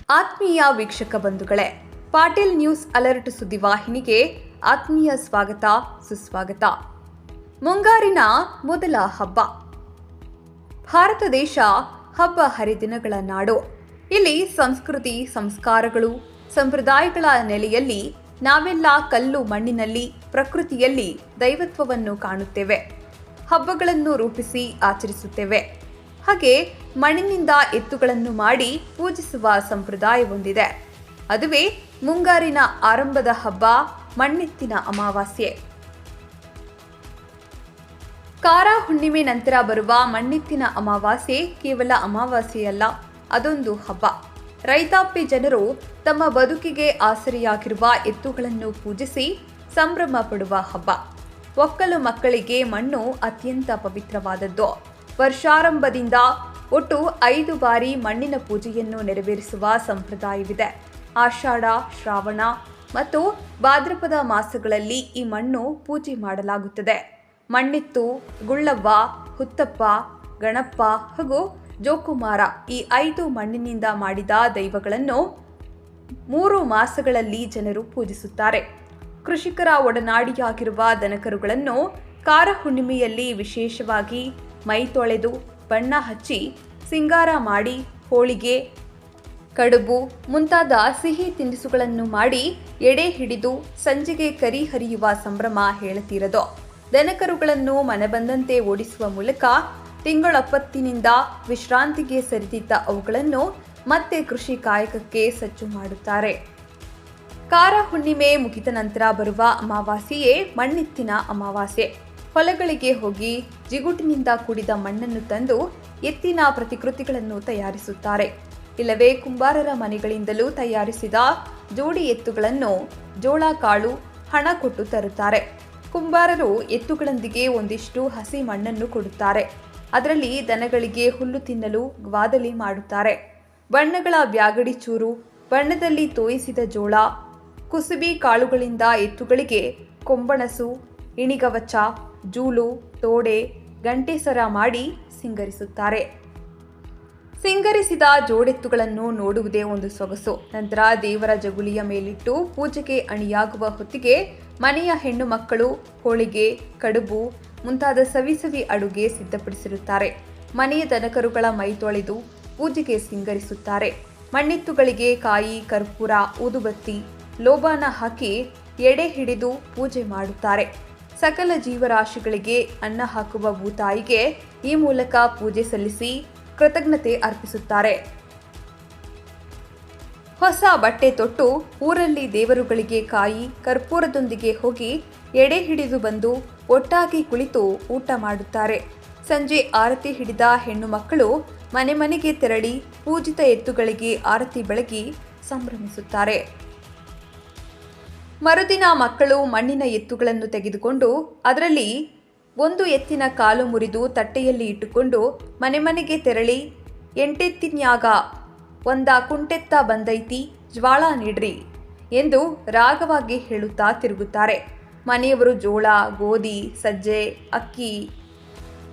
ಆತ್ಮೀಯ ವೀಕ್ಷಕ ಬಂಧುಗಳೇ, ಪಾಟೀಲ್ ನ್ಯೂಸ್ ಅಲರ್ಟ್ ಸುದ್ದಿವಾಹಿನಿಗೆ ಆತ್ಮೀಯ ಸ್ವಾಗತ ಸುಸ್ವಾಗತ. ಮುಂಗಾರಿನ ಮೊದಲ ಹಬ್ಬ. ಭಾರತ ದೇಶ ಹಬ್ಬ ಹರಿದಿನಗಳ ನಾಡು. ಇಲ್ಲಿ ಸಂಸ್ಕೃತಿ, ಸಂಸ್ಕಾರಗಳು, ಸಂಪ್ರದಾಯಗಳ ನೆಲೆಯಲ್ಲಿ ನಾವೆಲ್ಲ ಕಲ್ಲು ಮಣ್ಣಿನಲ್ಲಿ, ಪ್ರಕೃತಿಯಲ್ಲಿ ದೈವತ್ವವನ್ನು ಕಾಣುತ್ತೇವೆ. ಹಬ್ಬಗಳನ್ನು ರೂಪಿಸಿ ಆಚರಿಸುತ್ತೇವೆ. ಹಾಗೆ ಮಣ್ಣಿನಿಂದ ಎತ್ತುಗಳನ್ನು ಮಾಡಿ ಪೂಜಿಸುವ ಸಂಪ್ರದಾಯ ಹೊಂದಿದೆ. ಅದುವೇ ಮುಂಗಾರಿನ ಆರಂಭದ ಹಬ್ಬ, ಮಣ್ಣೆತ್ತಿನ ಅಮಾವಾಸ್ಯೆ. ಕಾರ ಹುಣ್ಣಿಮೆ ನಂತರ ಬರುವ ಮಣ್ಣೆತ್ತಿನ ಅಮಾವಾಸ್ಯೆ ಕೇವಲ ಅಮಾವಾಸ್ಯೆಯಲ್ಲ, ಅದೊಂದು ಹಬ್ಬ. ರೈತಾಪಿ ಜನರು ತಮ್ಮ ಬದುಕಿಗೆ ಆಸರೆಯಾಗಿರುವ ಎತ್ತುಗಳನ್ನು ಪೂಜಿಸಿ ಸಂಭ್ರಮ ಪಡುವ ಹಬ್ಬ. ಒಕ್ಕಲು ಮಕ್ಕಳಿಗೆ ಮಣ್ಣು ಅತ್ಯಂತ ಪವಿತ್ರವಾದದ್ದು. ವರ್ಷಾರಂಭದಿಂದ ಒಟ್ಟು 5 ಬಾರಿ ಮಣ್ಣಿನ ಪೂಜೆಯನ್ನು ನೆರವೇರಿಸುವ ಸಂಪ್ರದಾಯವಿದೆ. ಆಷಾಢ, ಶ್ರಾವಣ ಮತ್ತು ಭಾದ್ರಪದ ಮಾಸಗಳಲ್ಲಿ ಈ ಮಣ್ಣು ಪೂಜೆ ಮಾಡಲಾಗುತ್ತದೆ. ಮಣ್ಣೆತ್ತು, ಗುಳ್ಳವ್ವ, ಹುತ್ತಪ್ಪ, ಗಣಪ ಹಾಗೂ ಜೋಕುಮಾರ ಈ 5 ಮಣ್ಣಿನಿಂದ ಮಾಡಿದ ದೈವಗಳನ್ನು 3 ಮಾಸಗಳಲ್ಲಿ ಜನರು ಪೂಜಿಸುತ್ತಾರೆ. ಕೃಷಿಕರ ಒಡನಾಡಿಯಾಗಿರುವ ದನಕರುಗಳನ್ನು ಕಾರ ಹುಣ್ಣಿಮೆಯಲ್ಲಿ ವಿಶೇಷವಾಗಿ ಮೈ ತೊಳೆದು, ಬಣ್ಣ ಹಚ್ಚಿ, ಸಿಂಗಾರ ಮಾಡಿ, ಹೋಳಿಗೆ, ಕಡುಬು ಮುಂತಾದ ಸಿಹಿ ತಿನಿಸುಗಳನ್ನು ಮಾಡಿ ಎಡೆ ಹಿಡಿದು ಸಂಜೆಗೆ ಕರಿ ಹರಿಯುವ ಸಂಭ್ರಮ ಹೇಳತೀರದು. ದನಕರುಗಳನ್ನು ಮನಬಂದಂತೆ ಓಡಿಸುವ ಮೂಲಕ ತಿಂಗಳೊಪ್ಪತ್ತಿನಿಂದ ವಿಶ್ರಾಂತಿಗೆ ಸರಿದಿದ್ದ ಅವುಗಳನ್ನು ಮತ್ತೆ ಕೃಷಿ ಕಾಯಕಕ್ಕೆ ಸಜ್ಜು ಮಾಡುತ್ತಾರೆ. ಕಾರ ಹುಣ್ಣಿಮೆ ಮುಗಿದ ನಂತರ ಬರುವ ಅಮಾವಾಸ್ಯೆಯೇ ಮಣ್ಣೆತ್ತಿನ ಅಮಾವಾಸ್ಯೆ. ಹೊಲಗಳಿಗೆ ಹೋಗಿ ಜಿಗುಟಿನಿಂದ ಕೂಡಿದ ಮಣ್ಣನ್ನು ತಂದು ಎತ್ತಿನ ಪ್ರತಿಕೃತಿಗಳನ್ನು ತಯಾರಿಸುತ್ತಾರೆ. ಇಲ್ಲವೇ ಕುಂಬಾರರ ಮನೆಗಳಿಂದಲೂ ತಯಾರಿಸಿದ ಜೋಡಿ ಎತ್ತುಗಳನ್ನು ಜೋಳ ಕಾಳು ಹಣ ಕೊಟ್ಟು ತರುತ್ತಾರೆ. ಕುಂಬಾರರು ಎತ್ತುಗಳೊಂದಿಗೆ ಒಂದಿಷ್ಟು ಹಸಿ ಮಣ್ಣನ್ನು ಕೊಡುತ್ತಾರೆ. ಅದರಲ್ಲಿ ದನಗಳಿಗೆ ಹುಲ್ಲು ತಿನ್ನಲು ಗ್ವಾದಲಿ ಮಾಡುತ್ತಾರೆ. ಬಣ್ಣಗಳ ಬ್ಯಾಗಡಿ ಚೂರು, ಬಣ್ಣದಲ್ಲಿ ತೋಯಿಸಿದ ಜೋಳ, ಕುಸುಬಿ ಕಾಳುಗಳಿಂದ ಎತ್ತುಗಳಿಗೆ ಕೊಂಬಣಸು, ಇಣಿಗವಚ, ಜೂಲು, ತೋಡೆ, ಗಂಟೆ ಸರ ಮಾಡಿ ಸಿಂಗರಿಸುತ್ತಾರೆ. ಸಿಂಗರಿಸಿದ ಜೋಡೆತ್ತುಗಳನ್ನು ನೋಡುವುದೇ ಒಂದು ಸೊಗಸು. ನಂತರ ದೇವರ ಜಗುಲಿಯ ಮೇಲಿಟ್ಟು ಪೂಜೆಗೆ ಅಣಿಯಾಗುವ ಹೊತ್ತಿಗೆ ಮನೆಯ ಹೆಣ್ಣು ಮಕ್ಕಳು ಹೋಳಿಗೆ, ಕಡುಬು ಮುಂತಾದ ಸವಿ ಅಡುಗೆ ಸಿದ್ಧಪಡಿಸಿರುತ್ತಾರೆ. ಮನೆಯ ದನಕರುಗಳ ಮೈ ತೊಳೆದು ಪೂಜೆಗೆ ಸಿಂಗರಿಸುತ್ತಾರೆ. ಮಣ್ಣೆತ್ತುಗಳಿಗೆ ಕಾಯಿ, ಕರ್ಪೂರ, ಊದುಬತ್ತಿ, ಲೋಬಾನ ಹಾಕಿ ಎಡೆ ಹಿಡಿದು ಪೂಜೆ ಮಾಡುತ್ತಾರೆ. ಸಕಲ ಜೀವರಾಶಿಗಳಿಗೆ ಅನ್ನ ಹಾಕುವ ಭೂತಾಯಿಗೆ ಈ ಮೂಲಕ ಪೂಜೆ ಸಲ್ಲಿಸಿ ಕೃತಜ್ಞತೆ ಅರ್ಪಿಸುತ್ತಾರೆ. ಹೊಸ ಬಟ್ಟೆ ತೊಟ್ಟು ಊರಲ್ಲಿ ದೇವರುಗಳಿಗೆ ಕಾಯಿ, ಕರ್ಪೂರದೊಂದಿಗೆ ಹೋಗಿ ಎಡೆ ಹಿಡಿದು ಬಂದು ಒಟ್ಟಾಗಿ ಕುಳಿತು ಊಟ ಮಾಡುತ್ತಾರೆ. ಸಂಜೆ ಆರತಿ ಹಿಡಿದ ಹೆಣ್ಣು ಮಕ್ಕಳು ಮನೆ ಮನೆಗೆ ತೆರಳಿ ಪೂಜಿತ ಎತ್ತುಗಳಿಗೆ ಆರತಿ ಬೆಳಗಿ ಸಂಭ್ರಮಿಸುತ್ತಾರೆ. ಮರುದಿನ ಮಕ್ಕಳು ಮಣ್ಣಿನ ಎತ್ತುಗಳನ್ನು ತೆಗೆದುಕೊಂಡು ಅದರಲ್ಲಿ ಒಂದು ಎತ್ತಿನ ಕಾಲು ಮುರಿದು ತಟ್ಟೆಯಲ್ಲಿ ಇಟ್ಟುಕೊಂಡು ಮನೆ ಮನೆಗೆ ತೆರಳಿ, ಎಂಟೆತ್ತಿನ್ಯಾಗ ಒಂದ ಕುಂಟೆತ್ತ ಬಂದೈತಿ, ಜ್ವಾಳ ನೀಡ್ರಿ ಎಂದು ರಾಗವಾಗಿ ಹೇಳುತ್ತಾ ತಿರುಗುತ್ತಾರೆ. ಮನೆಯವರು ಜೋಳ, ಗೋಧಿ, ಸಜ್ಜೆ, ಅಕ್ಕಿ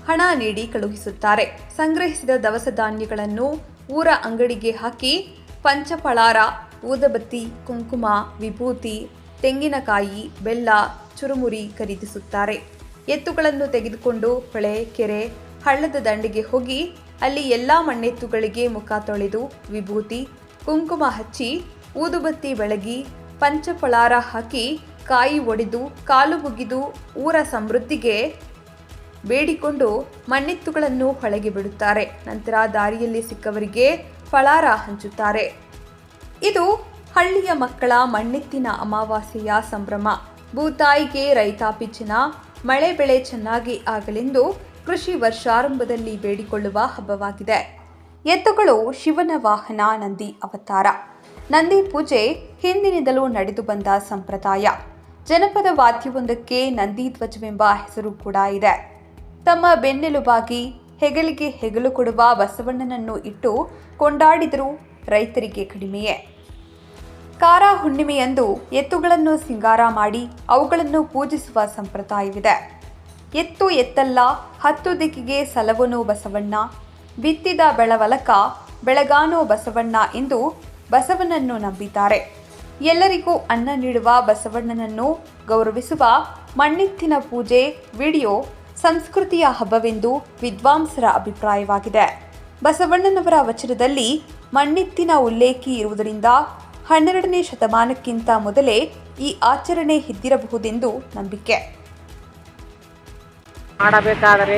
ಹಣ ನೀಡಿ ಕಳುಹಿಸುತ್ತಾರೆ. ಸಂಗ್ರಹಿಸಿದ ದವಸ ಧಾನ್ಯಗಳನ್ನು ಊರ ಅಂಗಡಿಗೆ ಹಾಕಿ ಪಂಚಫಳಾರ, ಊದಬತ್ತಿ, ಕುಂಕುಮ, ವಿಭೂತಿ, ತೆಂಗಿನಕಾಯಿ, ಬೆಲ್ಲ, ಚುರುಮುರಿ ಖರೀದಿಸುತ್ತಾರೆ. ಎತ್ತುಗಳನ್ನು ತೆಗೆದುಕೊಂಡು ಹೊಳೆ, ಕೆರೆ, ಹಳ್ಳದ ದಂಡೆಗೆ ಹೋಗಿ ಅಲ್ಲಿ ಎಲ್ಲ ಮಣ್ಣೆತ್ತುಗಳಿಗೆ ಮುಖ ತೊಳೆದು ವಿಭೂತಿ, ಕುಂಕುಮ ಹಚ್ಚಿ, ಊದುಬತ್ತಿ ಬೆಳಗಿ, ಪಂಚಫಳಾರ ಹಾಕಿ, ಕಾಯಿ ಒಡೆದು, ಕಾಲು ಮುಗಿದು ಊರ ಸಮೃದ್ಧಿಗೆ ಬೇಡಿಕೊಂಡು ಮಣ್ಣೆತ್ತುಗಳನ್ನು ಹೊಳೆಗೆ ಬಿಡುತ್ತಾರೆ. ನಂತರ ದಾರಿಯಲ್ಲಿ ಸಿಕ್ಕವರಿಗೆ ಫಳಾರ ಹಂಚುತ್ತಾರೆ. ಇದು ಹಳ್ಳಿಯ ಮಕ್ಕಳ ಮಣ್ಣೆತ್ತಿನ ಅಮಾವಾಸ್ಯೆಯ ಸಂಭ್ರಮ. ಭೂತಾಯಿಗೆ ರೈತಾಪಿ ಜನ ಮಳೆ ಬೆಳೆ ಚೆನ್ನಾಗಿ ಆಗಲೆಂದು ಕೃಷಿ ವರ್ಷಾರಂಭದಲ್ಲಿ ಬೇಡಿಕೊಳ್ಳುವ ಹಬ್ಬವಾಗಿದೆ. ಎತ್ತುಗಳು ಶಿವನ ವಾಹನ, ನಂದಿ ಅವತಾರ. ನಂದಿ ಪೂಜೆ ಹಿಂದಿನಿಂದಲೂ ನಡೆದು ಬಂದ ಸಂಪ್ರದಾಯ. ಜನಪದ ವಾದ್ಯವೊಂದಕ್ಕೆ ನಂದಿ ಧ್ವಜವೆಂಬ ಹೆಸರು ಕೂಡ ಇದೆ. ತಮ್ಮ ಬೆನ್ನೆಲುಬಾಗಿ ಹೆಗಲಿಗೆ ಹೆಗಲು ಕೊಡುವ ಬಸವಣ್ಣನನ್ನು ಇಟ್ಟು ಕೊಂಡಾಡಿದರೂ ರೈತರಿಗೆ ಕಡಿಮೆಯೇ. ಕಾರ ಹುಣ್ಣಿಮೆಯಂದು ಎತ್ತುಗಳನ್ನು ಸಿಂಗಾರ ಮಾಡಿ ಅವುಗಳನ್ನು ಪೂಜಿಸುವ ಸಂಪ್ರದಾಯವಿದೆ. ಎತ್ತು ಎತ್ತಲ್ಲ 10 ದಿಕ್ಕಿಗೆ ಸಲವನು ಬಸವಣ್ಣ, ಬಿತ್ತಿದ ಬೆಳವಲಕ ಬೆಳಗಾನೋ ಬಸವಣ್ಣ ಎಂದು ಬಸವನನ್ನು ನಂಬಿದ್ದಾರೆ. ಎಲ್ಲರಿಗೂ ಅನ್ನ ನೀಡುವ ಬಸವಣ್ಣನನ್ನು ಗೌರವಿಸುವ ಮಣ್ಣೆತ್ತಿನ ಪೂಜೆ ವಿಡಿಯೋ ಸಂಸ್ಕೃತಿಯ ಹಬ್ಬವೆಂದು ವಿದ್ವಾಂಸರ ಅಭಿಪ್ರಾಯವಾಗಿದೆ. ಬಸವಣ್ಣನವರ ವಚನದಲ್ಲಿ ಮಣ್ಣೆತ್ತಿನ ಉಲ್ಲೇಖಿ ಇರುವುದರಿಂದ 12ನೇ ಶತಮಾನಕ್ಕಿಂತ ಮೊದಲೇ ಈ ಆಚರಣೆ ಇದ್ದಿರಬಹುದೆಂದು ನಂಬಿಕೆ. ಮಾಡಬೇಕಾದರೆ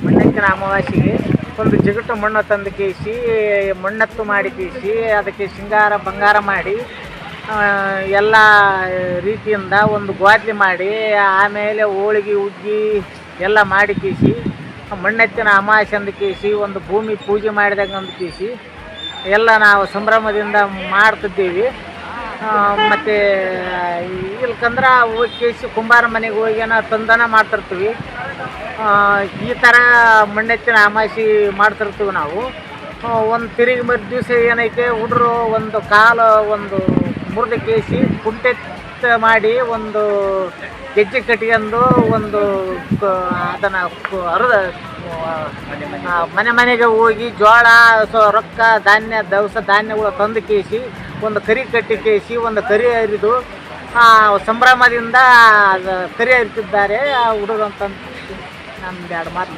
ಮಣ್ಣೆತ್ತಿನ ಅಮಾವಾಸ್ಯೆಗೆ ಒಂದು ಜಿಗುಟು ಮಣ್ಣು ತಂದು ಕೇಸಿ ಮಣ್ಣತ್ತು ಮಾಡಿ ಕೇಸಿ ಅದಕ್ಕೆ ಶೃಂಗಾರ ಬಂಗಾರ ಮಾಡಿ ಎಲ್ಲ ರೀತಿಯಿಂದ ಒಂದು ಗ್ವಾದ್ಲಿ ಮಾಡಿ ಆಮೇಲೆ ಹೋಳಿಗೆ ಉಗ್ಗಿ ಎಲ್ಲ ಮಾಡಿ ಕೇಸಿ ಮಣ್ಣೆತ್ತಿನ ಅಮಾವಾಸ್ಯೆ ಅಂದು ಕೇಸಿ ಒಂದು ಭೂಮಿ ಪೂಜೆ ಮಾಡಿದಾಗ ಅಂದು ಕೇಸಿ ಎಲ್ಲ ನಾವು ಸಂಭ್ರಮದಿಂದ ಮಾಡ್ತಿದ್ದೀವಿ. ಮತ್ತು ಇಲ್ಕಂದ್ರೆ ಹೋಗಿ ಕೇಸಿ ಕುಂಬಾರ ಮನೆಗೆ ಹೋಗಿ ತಂದನ ಮಾಡ್ತಿರ್ತೀವಿ. ಈ ಥರ ಮಣ್ಣೆತ್ತಿನ ಅಮಾವಾಸ್ಯೆ ಮಾಡ್ತಿರ್ತೀವಿ ನಾವು. ಒಂದು ತಿರುಗಿ ಮರು ದಿವಸ ಏನೈತೆ ಹುಡ್ರು ಒಂದು ಕಾಲು ಒಂದು ಮುರಿದ ಕೇಸಿ ಕುಂಟೆ ಮಾಡಿ ಒಂದು ಗೆಜ್ಜೆ ಕಟ್ಕೊಂಡು ಒಂದು ಅದನ್ನು ಅರ್ಧ ಮನೆಗೆ ಹೋಗಿ ಜೋಳ ರೊಕ್ಕ ಧಾನ್ಯ ದವಸ ಧಾನ್ಯಗಳು ತಂದು ಕೇಸಿ ಒಂದು ಕರಿ ಕಟ್ಟಿ ಕೇಸಿ ಒಂದು ಕರಿ ಹರಿದು ಸಂಭ್ರಮದಿಂದ ಕರಿ ಹರಿತಿದ್ದಾರೆ ಹುಡುಗರು ಅಂತಂದು ನಮ್ದು ಎರಡು ಮಾತು.